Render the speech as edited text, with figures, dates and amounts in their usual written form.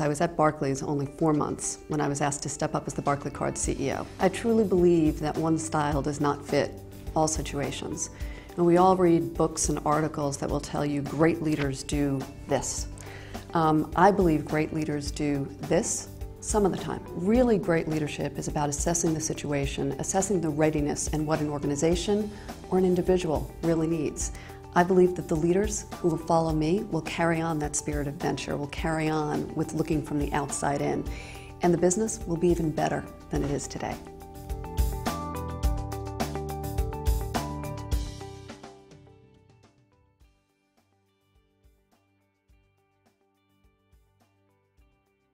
I was at Barclays only 4 months when I was asked to step up as the Barclaycard CEO. I truly believe that one style does not fit all situations. And we all read books and articles that will tell you great leaders do this. I believe great leaders do this some of the time. Really great leadership is about assessing the situation, assessing the readiness and what an organization or an individual really needs. I believe that the leaders who will follow me will carry on that spirit of venture, will carry on with looking from the outside in, and the business will be even better than it is today.